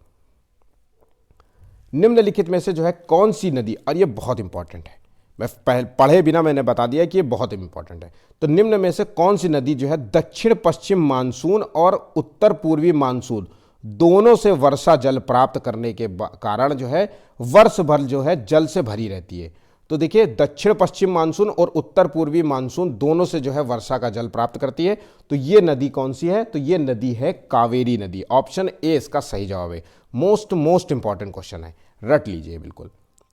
निम्नलिखित में से जो है कौन सी नदी, और ये बहुत इंपॉर्टेंट है, मैं पढ़े बिना मैंने बता दिया कि ये बहुत इंपॉर्टेंट है। तो निम्न में से कौन सी नदी जो है दक्षिण पश्चिम मानसून और उत्तर पूर्वी मानसून दोनों से वर्षा जल प्राप्त करने के कारण जो है वर्ष भर जो है जल से भरी रहती है? तो देखिए, दक्षिण पश्चिम मानसून और उत्तर पूर्वी मानसून दोनों से जो है वर्षा का जल प्राप्त करती है। तो ये नदी कौन सी है? तो ये नदी है कावेरी नदी। ऑप्शन ए इसका सही जवाब है। मोस्ट इंपॉर्टेंट क्वेश्चन है, रट लीजिए बिल्कुल।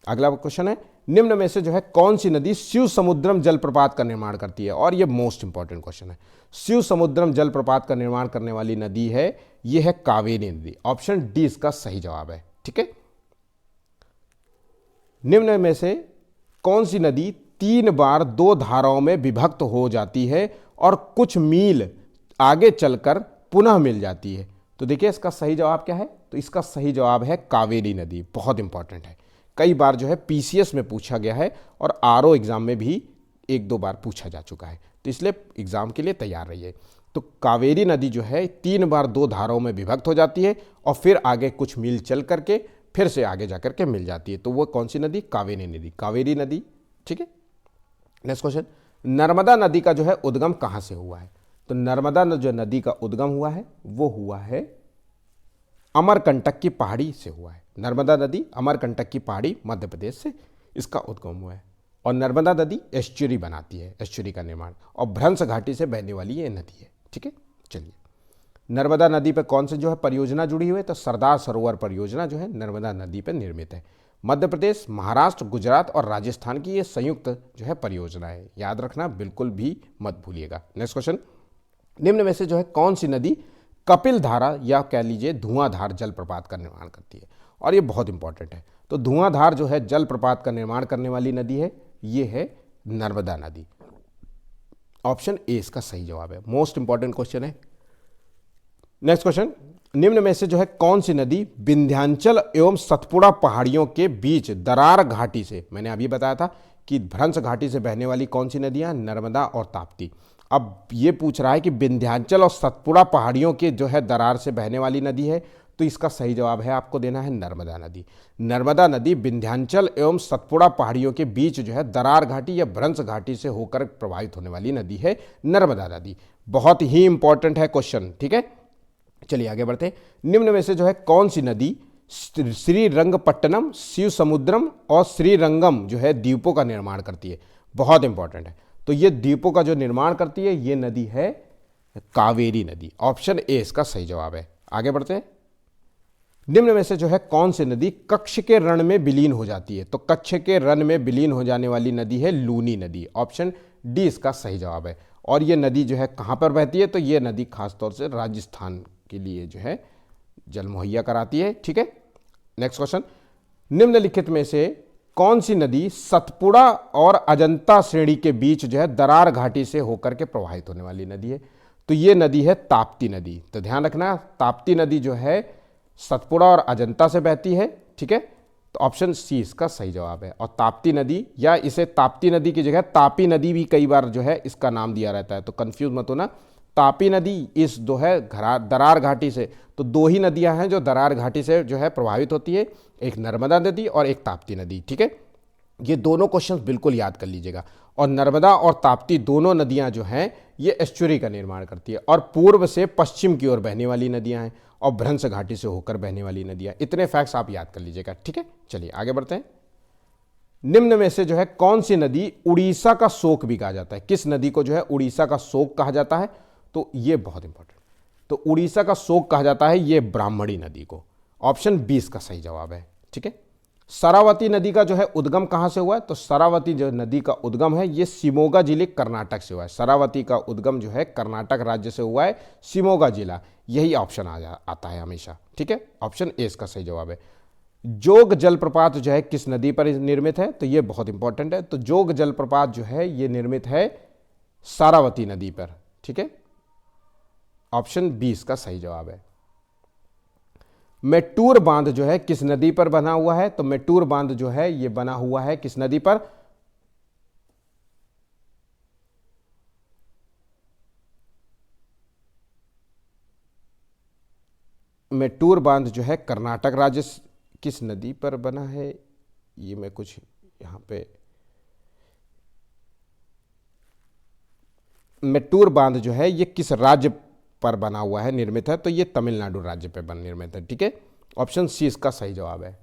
अगला क्वेश्चन है, निम्न में से जो है कौन सी नदी शिव समुद्रम जलप्रपात का निर्माण करती है? और ये मोस्ट इंपॉर्टेंट क्वेश्चन है। शिव समुद्रम जलप्रपात का निर्माण करने वाली नदी है ये है कावेरी नदी। ऑप्शन डी इसका सही जवाब है। ठीक है, निम्न में से कौन सी नदी 3 बार 2 धाराओं में विभक्त हो जाती है और कुछ मील आगे चलकर पुनः मिल जाती है? तो देखिए इसका सही जवाब क्या है? तो इसका सही जवाब है कावेरी नदी। बहुत इंपॉर्टेंट है, कई बार जो है पीसीएस में पूछा गया है और आरओ एग्जाम में भी 1-2 बार पूछा जा चुका है, तो इसलिए एग्जाम के लिए तैयार रहिए। तो कावेरी नदी जो है 3 बार 2 धाराओं में विभक्त हो जाती है और फिर आगे कुछ मील चल करके फिर से आगे जाकर के मिल जाती है। तो वो कौन सी नदी? कावेरी नदी, कावेरी नदी। ठीक है, नेक्स्ट क्वेश्चन, नर्मदा नदी का जो है उद्गम कहाँ से हुआ है? तो नर्मदा जो नदी का उद्गम हुआ है वो हुआ है अमरकंटक की पहाड़ी से हुआ है। नर्मदा नदी अमरकंटक की पहाड़ी मध्य प्रदेश से इसका उद्गम हुआ है। और नर्मदा नदी एस्चुरी बनाती है, एस्चुरी का निर्माण, और भ्रंश घाटी से बहने वाली ये नदी है। ठीक है, चलिए, नर्मदा नदी पर कौन से जो है परियोजना जुड़ी हुई है? तो सरदार सरोवर परियोजना जो है नर्मदा नदी पर निर्मित है। मध्य प्रदेश, महाराष्ट्र, गुजरात और राजस्थान की ये संयुक्त जो है परियोजना है। याद रखना, बिल्कुल भी मत भूलिएगा। नेक्स्ट क्वेश्चन, निम्न में से जो है कौन सी नदी कपिल धारा या कह लीजिए धुआंधार जलप्रपात का निर्माण करती है? और ये बहुत इंपॉर्टेंट है। तो धुआंधार जो है जलप्रपात का निर्माण करने वाली नदी है ये है नर्मदा नदी। ऑप्शन ए इसका सही जवाब है। मोस्ट इंपॉर्टेंट क्वेश्चन है। नेक्स्ट क्वेश्चन, निम्न में से जो है कौन सी नदी विंध्याचल एवं सतपुड़ा पहाड़ियों के बीच दरार घाटी से, मैंने अभी बताया था कि भ्रंश घाटी से बहने वाली कौन सी नदियां? नर्मदा और ताप्ती। अब ये पूछ रहा है कि विंध्याचल और सतपुड़ा पहाड़ियों के जो है दरार से बहने वाली नदी है, तो इसका सही जवाब है, आपको देना है नर्मदा नदी। नर्मदा नदी विंध्याचल एवं सतपुड़ा पहाड़ियों के बीच जो है दरार घाटी या भ्रंश घाटी से होकर प्रवाहित होने वाली नदी है नर्मदा नदी। बहुत ही इंपॉर्टेंट है क्वेश्चन, ठीक है। चलिए आगे बढ़ते हैं। निम्न में से जो है कौन सी नदी श्रीरंगपट्टनम, शिव समुद्रम और श्रीरंगम जो है द्वीपों का निर्माण करती है? बहुत इंपॉर्टेंट है। तो ये द्वीपों का जो निर्माण करती है ये नदी है कावेरी नदी। ऑप्शन ए इसका सही जवाब है। आगे बढ़ते हैं। निम्न में से जो है कौन सी नदी कच्छ के रण में विलीन हो जाती है? तो कच्छ के रण में विलीन हो जाने वाली नदी है लूनी नदी। ऑप्शन डी इसका सही जवाब है। और ये नदी जो है कहाँ पर बहती है? तो ये नदी खासतौर से राजस्थान के लिए जो है जल मुहैया कराती है, ठीक है। नेक्स्ट क्वेश्चन, निम्नलिखित में से कौन सी नदी सतपुड़ा और अजंता श्रेणी के बीच जो है दरार घाटी से होकर के प्रवाहित होने वाली नदी है? तो ये नदी है ताप्ती नदी। तो ध्यान रखना, ताप्ती नदी जो है सतपुड़ा और अजंता से बहती है, ठीक है। तो ऑप्शन सी इसका सही जवाब है। और ताप्ती नदी, या इसे ताप्ती नदी की जगह तापी नदी भी कई बार जो है इसका नाम दिया रहता है, तो कंफ्यूज मत होना। तापी नदी इस जो है दरार घाटी से, तो दो ही नदियां हैं जो दरार घाटी से जो है प्रभावित होती है, एक नर्मदा नदी और एक ताप्ती नदी, ठीक है। ये दोनों क्वेश्चंस बिल्कुल याद कर लीजिएगा। और नर्मदा और ताप्ती दोनों नदियां जो हैं ये एस्चुरी का निर्माण करती है और पूर्व से पश्चिम की ओर बहने वाली नदियां हैं और भ्रंश घाटी से होकर बहने वाली नदियां। इतने फैक्ट्स आप याद कर लीजिएगा, ठीक है। चलिए आगे बढ़ते हैं। निम्न में से जो है कौन सी नदी उड़ीसा का शोक भी कहा जाता है? किस नदी को जो है उड़ीसा का शोक कहा जाता है? तो ये बहुत इंपॉर्टेंट। तो उड़ीसा का शोक कहा जाता है ये ब्राह्मणी नदी को। ऑप्शन 20 का सही जवाब है, ठीक है। शरावती नदी का जो है उद्गम कहां से हुआ है? तो शरावती जो नदी का उद्गम है ये शिमोगा जिले कर्नाटक से हुआ है। शरावती का उद्गम जो है कर्नाटक राज्य से हुआ है, शिमोगा जिला। यही ऑप्शन आता है हमेशा, ठीक है। ऑप्शन ए इसका सही जवाब है। जोग जलप्रपात जो है किस नदी पर निर्मित है? तो ये बहुत इंपॉर्टेंट है। तो जोग जलप्रपात जो है ये निर्मित है शरावती नदी पर, ठीक है। ऑप्शन 20 का सही जवाब है। मेट्टूर बांध जो है किस नदी पर बना हुआ है? तो मेट्टूर बांध जो है ये बना हुआ है किस नदी पर? मेट्टूर बांध जो है कर्नाटक राज्य किस नदी पर बना है? ये मैं कुछ यहां पे, मेट्टूर बांध जो है ये किस राज्य पर बना हुआ है, निर्मित है? तो ये तमिलनाडु राज्य पे निर्मित है, ठीक है। ऑप्शन सी इसका सही जवाब है।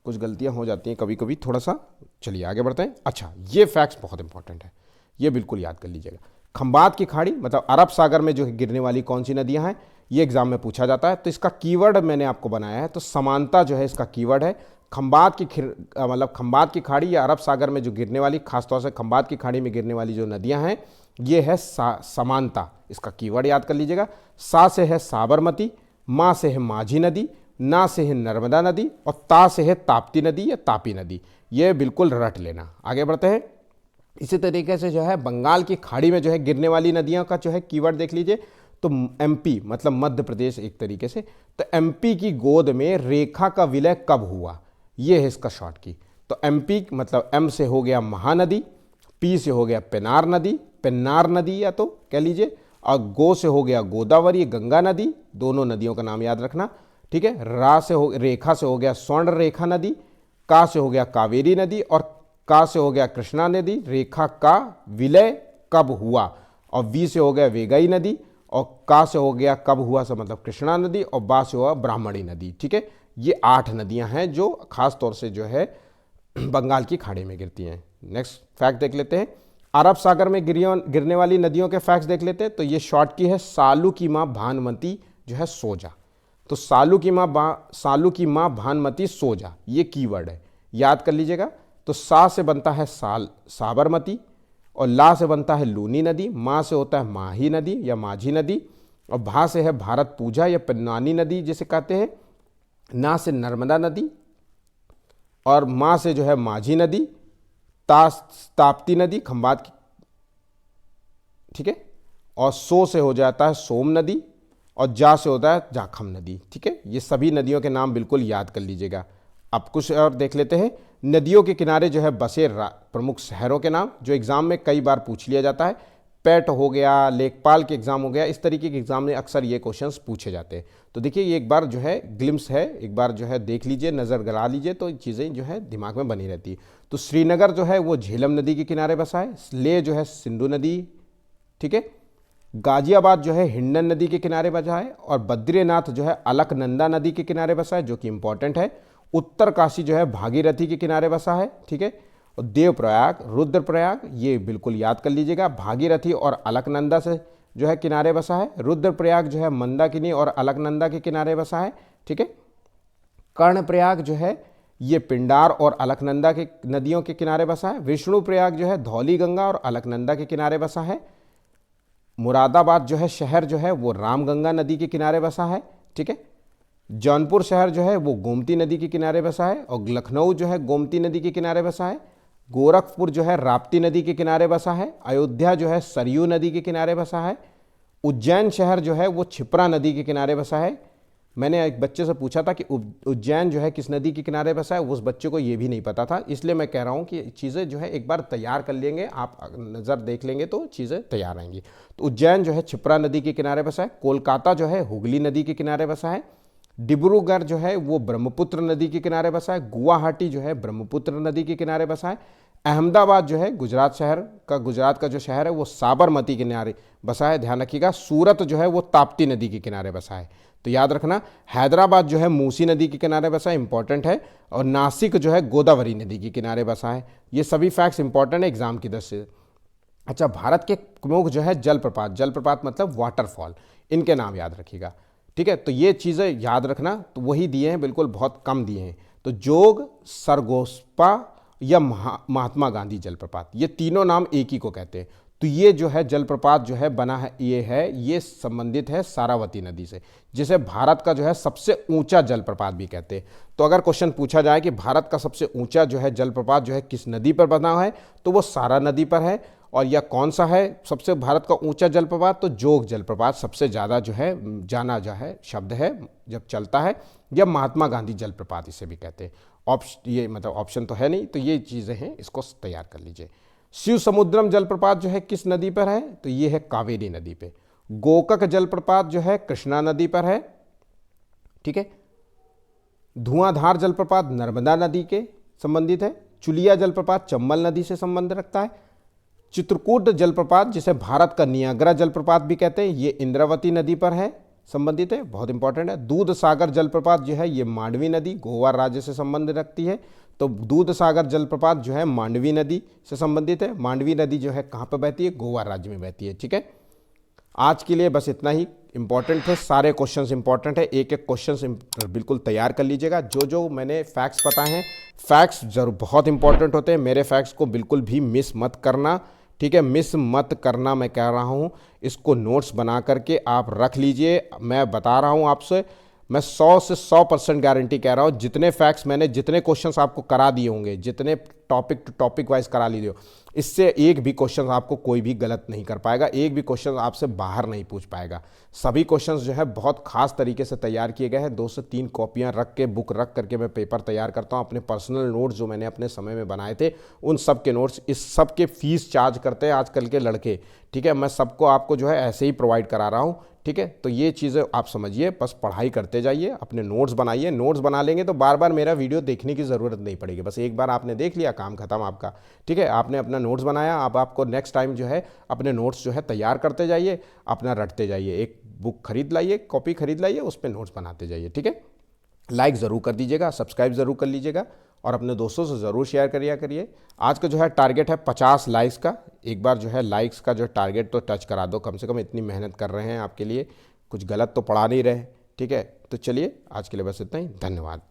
कुछ गलतियां हो जाती हैं कभी कभी थोड़ा सा। चलिए आगे बढ़ते हैं। अच्छा, ये फैक्ट्स बहुत इंपॉर्टेंट है, ये बिल्कुल याद कर लीजिएगा। खंबात की खाड़ी मतलब अरब सागर में जो गिरने वाली कौन सी नदियां हैं, ये एग्जाम में पूछा जाता है। तो इसका कीवर्ड मैंने आपको बनाया है, तो समानता जो है इसका कीवर्ड है। खंबात की मतलब खंबात की खाड़ी या अरब सागर में जो गिरने वाली, खासतौर से खंबात की खाड़ी में गिरने वाली जो नदियां हैं ये है समानता। इसका कीवर्ड याद कर लीजिएगा। सा से है साबरमती, माँ से है माझी नदी, ना से है नर्मदा नदी और ता से है ताप्ती नदी या तापी नदी। ये बिल्कुल रट लेना। आगे बढ़ते हैं। इसी तरीके से जो है बंगाल की खाड़ी में जो है गिरने वाली नदियों का जो है कीवर्ड देख लीजिए। तो एमपी मतलब मध्य प्रदेश एक तरीके से। तो एमपी की गोद में रेखा का विलय कब हुआ? ये है इसका शॉर्ट की। तो एमपी मतलब एम से हो गया महानदी, पी से हो गया पेनार नदी, पेन्नार नदी या तो कह लीजिए, और गो से हो गया गोदावरी गंगा नदी। दोनों नदियों का नाम याद रखना, ठीक है। रा से हो रेखा से हो गया स्वर्ण रेखा नदी, का से हो गया कावेरी नदी और का से हो गया कृष्णा नदी। रेखा का विलय कब हुआ? और वी से हो गया वेगई नदी और का से हो गया कब हुआ सा मतलब कृष्णा नदी और बा से हुआ ब्राह्मणी नदी, ठीक है। ये 8 नदियां हैं जो खास तौर से जो है बंगाल की खाड़ी में गिरती हैं। नेक्स्ट फैक्ट देख लेते हैं। अरब सागर में गिरने वाली नदियों के फैक्ट्स देख लेते हैं। तो ये शॉर्ट की है, सालू की माँ भानुमती जो है सोजा। तो सालू की माँ भानुमती सोजा ये कीवर्ड है, याद कर लीजिएगा। तो सा से बनता है साबरमती और ला से बनता है लूनी नदी, माँ से होता है माही नदी या माझी नदी और भा से है भारत पूजा या पन्नानी नदी जिसे कहते हैं, ना से नर्मदा नदी और माँ से जो है माझी नदी, ताप्ती नदी खंबात की, ठीक है। और सो से हो जाता है सोम नदी और जा से होता है जाखम नदी, ठीक है। ये सभी नदियों के नाम बिल्कुल याद कर लीजिएगा। अब कुछ और देख लेते हैं। नदियों के किनारे जो है बसे प्रमुख शहरों के नाम, जो एग्जाम में कई बार पूछ लिया जाता है। पेट हो गया, लेखपाल के एग्ज़ाम हो गया, इस तरीके के एग्ज़ाम में अक्सर ये क्वेश्चंस पूछे जाते हैं। तो देखिए ये एक बार जो है ग्लिम्स है, एक बार जो है देख लीजिए, नज़र गड़ा लीजिए, तो चीज़ें जो है दिमाग में बनी रहती है। तो श्रीनगर जो है वो झेलम नदी के किनारे बसा है, लेह जो है सिंधु नदी, ठीक है, गाजियाबाद जो है हिंडन नदी के किनारे बसा है, और बद्रीनाथ जो है अलकनंदा नदी के किनारे बसा है, जो कि इंपॉर्टेंट है। उत्तर काशी जो है भागीरथी के किनारे बसा है, ठीक है। और देवप्रयाग, रुद्रप्रयाग, ये बिल्कुल याद कर लीजिएगा, भागीरथी और अलकनंदा से जो है किनारे बसा है। रुद्रप्रयाग जो है मंदाकिनी और अलकनंदा के किनारे बसा है, ठीक है। कर्णप्रयाग जो है ये पिंडार और अलकनंदा के नदियों के किनारे बसा है। विष्णुप्रयाग जो है धौली गंगा और अलकनंदा के किनारे बसा है। मुरादाबाद जो है शहर जो है वो रामगंगा नदी के किनारे बसा है, ठीक है। जौनपुर शहर जो है वो गोमती नदी के किनारे बसा है, और लखनऊ जो है गोमती नदी के किनारे बसा है। गोरखपुर जो है राप्ती नदी के किनारे बसा है। अयोध्या जो है सरयू नदी के किनारे बसा है। उज्जैन शहर जो है वो क्षिप्रा नदी के किनारे बसा है। मैंने एक बच्चे से पूछा था कि उज्जैन जो है किस नदी के किनारे बसा है, उस बच्चे को ये भी नहीं पता था, इसलिए मैं कह रहा हूँ कि चीज़ें जो है एक बार तैयार कर लेंगे, आप नज़र देख लेंगे तो चीज़ें तैयार आएंगी। तो उज्जैन जो है क्षिप्रा नदी के किनारे बसा है। कोलकाता जो है हुगली नदी के किनारे बसा है। डिब्रूगढ़ जो है वो ब्रह्मपुत्र नदी के किनारे बसा है। गुवाहाटी जो है ब्रह्मपुत्र नदी के किनारे बसा है। अहमदाबाद जो है गुजरात का जो शहर है वो साबरमती के किनारे बसा है, ध्यान रखिएगा। सूरत जो है वो ताप्ती नदी के किनारे बसा है, तो याद रखना। हैदराबाद जो है मूसी नदी के किनारे बसा है, इंपॉर्टेंट है। और नासिक जो है गोदावरी नदी के किनारे बसा है। ये सभी फैक्ट्स इंपॉर्टेंट है एग्जाम की दृष्टि से। अच्छा, भारत के प्रमुख जो है जलप्रपात मतलब वाटरफॉल, इनके नाम याद रखिएगा, ठीक है। तो ये चीज़ें याद रखना, तो वही दिए हैं, बिल्कुल बहुत कम दिए हैं। तो जोग, सरगोस्पा या महात्मा गांधी जलप्रपात, ये तीनों नाम एक ही को कहते हैं। तो ये जो है जलप्रपात जो है बना है, ये संबंधित है सारावती नदी से, जिसे भारत का जो है सबसे ऊंचा जलप्रपात भी कहते हैं। तो अगर क्वेश्चन पूछा जाए कि भारत का सबसे ऊंचा जो है जलप्रपात जो है किस नदी पर बना है, तो वो सारा नदी पर है। और यह कौन सा है सबसे भारत का ऊंचा जलप्रपात, तो जोग जलप्रपात सबसे ज़्यादा जो है जाना जो है शब्द है जब चलता है, या महात्मा गांधी जलप्रपात इसे भी कहते हैं। ये मतलब ऑप्शन तो है नहीं, तो ये चीज़ें हैं, इसको तैयार कर लीजिए। शिव समुद्रम जलप्रपात जो है किस नदी पर है, तो ये है कावेरी नदी पे। गोकक जलप्रपात जो है कृष्णा नदी पर है, ठीक है। धुआंधार जलप्रपात नर्मदा नदी के संबंधित है। चुलिया जलप्रपात चंबल नदी से संबंध रखता है। चित्रकूट जलप्रपात जिसे भारत का नियाग्रा जलप्रपात भी कहते हैं, ये इंद्रावती नदी पर है, संबंधित है, बहुत इंपॉर्टेंट है। दूध सागर जलप्रपात जो है ये मांडवी नदी गोवा राज्य से संबंध रखती है। तो दूध सागर जलप्रपात जो है मांडवी नदी से संबंधित है। मांडवी नदी जो है कहाँ पर बहती है, गोवा राज्य में बहती है, ठीक है। आज के लिए बस इतना ही, इंपॉर्टेंट थे सारे क्वेश्चंस, इंपॉर्टेंट है, एक एक क्वेश्चन बिल्कुल तैयार कर लीजिएगा। जो मैंने फैक्ट्स बताए हैं, फैक्ट्स जरूर बहुत इंपॉर्टेंट होते हैं, मेरे फैक्ट्स को बिल्कुल भी मिस मत करना, ठीक है, मिस मत करना, मैं कह रहा हूँ। इसको नोट्स बना करके आप रख लीजिए। मैं बता रहा हूँ आपसे, मैं 100 से 100% गारंटी कह रहा हूँ, जितने फैक्ट्स मैंने, जितने क्वेश्चंस आपको करा दिए होंगे, जितने टॉपिक टू टॉपिक वाइज करा लीजिए, इससे एक भी क्वेश्चन आपको कोई भी गलत नहीं कर पाएगा, एक भी क्वेश्चन आपसे बाहर नहीं पूछ पाएगा। सभी क्वेश्चंस जो है बहुत खास तरीके से तैयार किए गए हैं। 2 से 3 कॉपियाँ रख के, बुक रख करके मैं पेपर तैयार करता हूँ। अपने पर्सनल नोट्स जो मैंने अपने समय में बनाए थे, उन सब के नोट्स, इस सब के फीस चार्ज करते हैं आजकल के लड़के, ठीक है। मैं सबको आपको जो है ऐसे ही प्रोवाइड करा रहा हूँ, ठीक है। तो ये चीज़ें आप समझिए, बस पढ़ाई करते जाइए, अपने नोट्स बनाइए। नोट्स बना लेंगे तो बार बार मेरा वीडियो देखने की ज़रूरत नहीं पड़ेगी, बस एक बार आपने देख लिया, काम खत्म आपका, ठीक है। आपने अपना नोट्स बनाया, अब आपको नेक्स्ट टाइम जो है अपने नोट्स जो है तैयार करते जाइए, अपना रटते जाइए। एक बुक खरीद लाइए, कॉपी खरीद लाइए, उस पर नोट्स बनाते जाइए, ठीक है। लाइक ज़रूर कर दीजिएगा, सब्सक्राइब ज़रूर कर लीजिएगा, और अपने दोस्तों से ज़रूर शेयर करिए। आज का जो है टारगेट है 50 लाइक्स का। एक बार जो है लाइक्स का जो टारगेट तो टच करा दो, कम से कम इतनी मेहनत कर रहे हैं आपके लिए, कुछ गलत तो पढ़ा नहीं रहे, ठीक है। तो चलिए आज के लिए बस इतना ही, धन्यवाद।